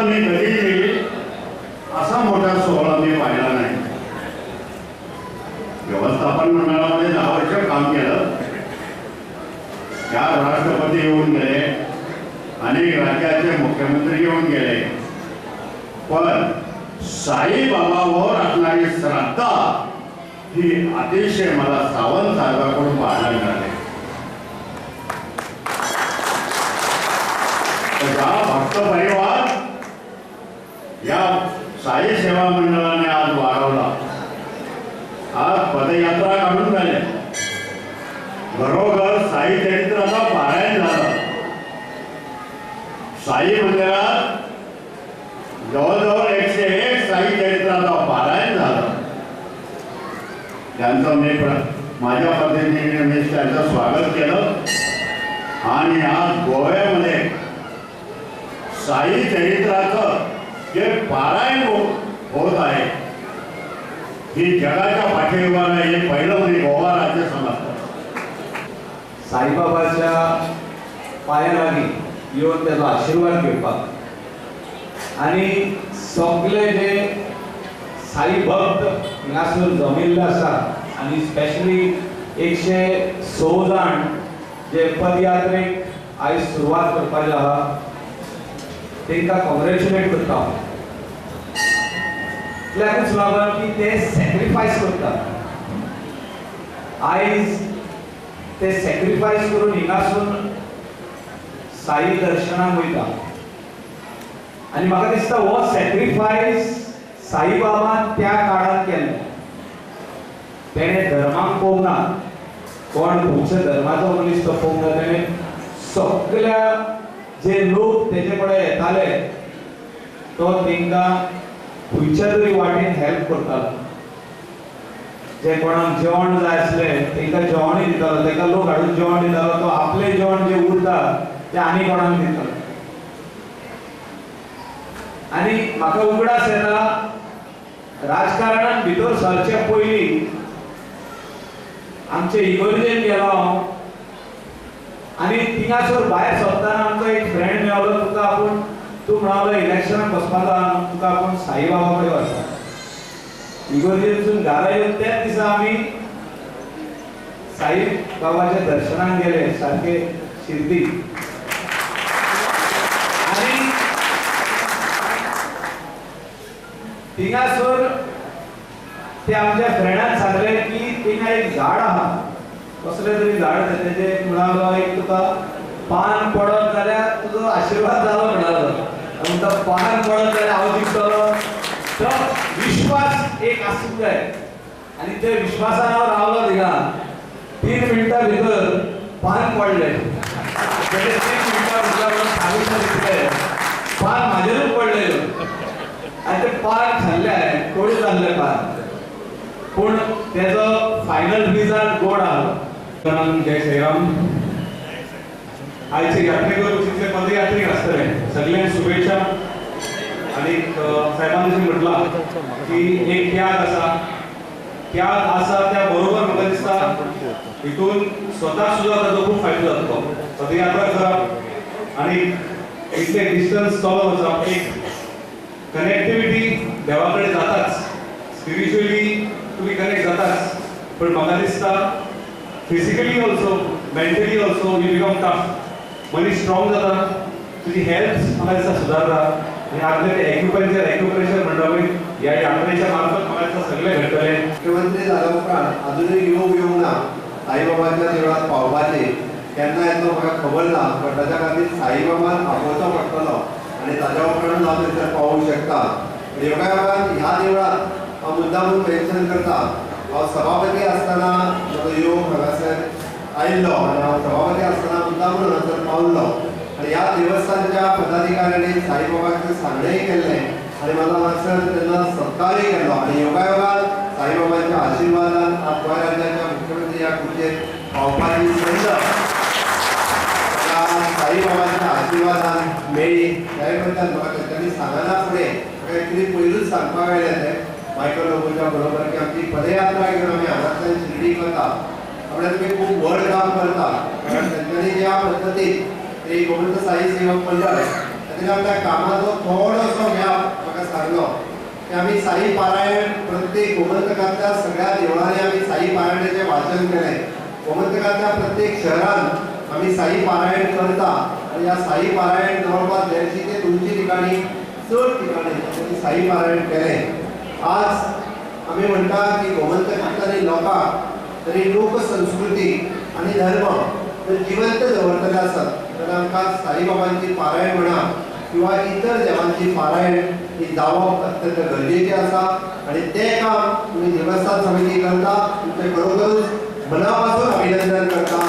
मी कधीही असा मोठा सोहळा मी पाहिला नाही. व्यवस्थापन मंडळामध्ये 10 वर्ष काम केलं. त्या राष्ट्रपती येऊन गेले, अनेक राज्याचे मुख्यमंत्री येऊन गेले, पण साईबाबावर असणारी श्रद्धा ही अतिशय मला सावंत साहेबांकडून पाहायला मिळाली. भक्त परिवार या साई सेवा मंडळाने आज वाढवला. आज पदयात्रा काढून झाल्या, घरोघर साई चरित्राचा पारायण झालं. साई मंदिरात जवळजवळ 101 साई चरित्राचा पारायण झालं. त्यांचं मी माझ्या पद्धतीने मी त्यांचं स्वागत केलं. आणि आज गोव्यामध्ये साई चरित्राचं जे पारायण होत आहे ही जगाच्या पाठीवर हे पहिलं म्हणजे गोवा राज्य समजतं. साईबाबाच्या पायालागी येऊन त्याचा आशीर्वाद घेवपाक आणि सगळे जे साई भक्त हांगासर जमिल्ले आसात आणि स्पेशली 106 जाण जे पदयात्रेक आयज सुरवात करपाचे आहा तांकां कॉंग्रॅच्युलेट करता. इतल्याकूच लागून की ते सॅक्रिफायस करतात. आयज ते सॅक्रिफायस करून हिंगासून साई दर्शनाक वयता आणि म्हाका दिसता हो सॅक्रिफायस साईबाबान त्या काळात केल्लो. तेणे धर्माक पळोवंक ना, कोण खंयच्या धर्माचो मनीस तो पळोवंक ना. तेणे सगळ्या जे लोक तेजे कडेन येताले तो तांकां खंयच्या तरी वाटेन हेल्प करतालो. जे कोणाक जेवण जाय आसलें तांकां जेवणूय दितालो, ताका लोक हाडून जेवण दितालो. तो आपलें जेवण जे उरता ते आनी कोणाक दितालो. आनी म्हाका उगडास येता राजकारणान भितर सरचे पयलीं आमचे इगर्जेन गेलो हांव आनी थिंगासर भायर सरतना आमचो एक फ्रेंड मेळ्ळो. तुका आपूण तूं म्हणालो इलेक्शनाक बसपाचो आहा, तुका आपूण साईबाबा कडेन वचता. इगर्जेनसून घरा येवन त्याच दिसा आमी साई बाबाच्या दर्शनाक गेले सारखे शिर्डी. आनी थिंगासर ते आमच्या फ्रेंडान सांगले की थिंगा एक झाड आहा, कसले तरी झाड तेजे म्हणालो एक तुका पान पडत जाल्यार तुजो आशीर्वाद जालो म्हणालो. आनी तो पान पडत जाल्यार हांव जिखतलो. तो विश्वास एक आसूंक जाय आनी ते विश्वासान हांव रावलो थिंगा. 3 मिनटां भितर पान पडलें. 3 मिनटां भितर सांगून पान म्हाजेरूच पडलेलो आनी ते पान खाल्ले हांवें, कडू जाल्ले पान. पूण तेजो फायनल रिजल्ट गोड आसलो. जय श्रीराम. आयचे यात्रेकर तितले पदयात्रीक आसतले सगळ्यांक शुभेच्छा. आणि साहेबांनी जशें म्हटलां की एक त्याग आसा, त्याग आसा त्या बरोबर म्हाका दिसता हितून स्वता सुद्दां ताजो खूब फायदो जातलो. पदयात्रा करप आनी इतले डिस्टन्स चलत वचप, एक कनेक्टिविटी देवा कडेन जाताच, स्पिरिच्युअली तुम्ही कनेक्ट जाताच. पण म्हाका दिसता physically also mentally also you become tough. मनीस स्ट्रॉंग जाता, तुजी हेल्थ म्हाका दिसता सुदारता. आणि आपले ते एक्युप्रेशर म्हणटा पळय ह्या यात्रेच्या मार्फत म्हाका दिसता सगळें घडटलें. मुख्यमंत्री जाल्या उपरांत अजूनय योग येवंक ना साईबाबाच्या देवळात पावपाचे. केन्ना येतलो म्हाका खबर ना, पण ताच्या खातीर साईबाबान आपोवचो पडटलो आनी ताच्या उपरांत हांव थंयसर पावूंक शकता. योगायोगान ह्या देवळात हांव मुद्दामून मेन्शन करता. हांव सभापती आसतना म्हजो योग हांगासर आयिल्लो आनी हांव सभापती आसतना मुद्दामून हांगासर पावल्लो आनी ह्या देवस्थानच्या पदाधिकाऱ्यांनी साईबाबाचें सांगणेय केल्लें आनी म्हाका हांगासर तेन्ना सत्कारूय केल्लो. आनी योगायोगान साईबाबाच्या आशिर्वादान आज गोंय राज्याच्या मुख्यमंत्री ह्या खुर्चेर पावपाची संद साईबाबाच्या आशिर्वादान मेळ्ळी. ह्या बद्दल म्हाका त्यांनी सांगना फुडें म्हाका एक्चुली पयलूच सांगपाक आयलें तें मायकल लोबोच्या बरोबर की आमची पदयात्रा घेवन आमी हांगासर शिर्डीक वता. आपल्या तुमी खूब व्हड काम करता, कारण तेंच्यांनी ज्या पद्दतीन ते गोविंद साई सेवक मंडळ खातीर त्या कामाचो थोडोसो व्याप म्हाका सांगलो की आमी साई पारायण प्रत्येक गोमंतकांतल्या सगळ्या देवळांनी आमी साई पारायणाचें वाचन केलें. गोमंतकांतल्या प्रत्येक शहरांत आमी साई पारायण करता आनी ह्या साई पारायण जवळपास 150 ते 200 ठिकाणी चड ठिकाणी आमी साई पारायण केलें. आज आमी म्हणटा की गोमंतकांतल्या लोकांक तरी लोक संस्कृती आनी धर्म जर जिवंत दवरतले आसत जाल्यार आमकां साईबाबांची पारायण म्हणा किंवा इतर देवांची पारायण ही जावप अत्यंत गरजेचें आसा आनी तें काम तुमी देवस्थान समिती करता तुमचें खरोखरूच मना पासून अभिनंदन करता.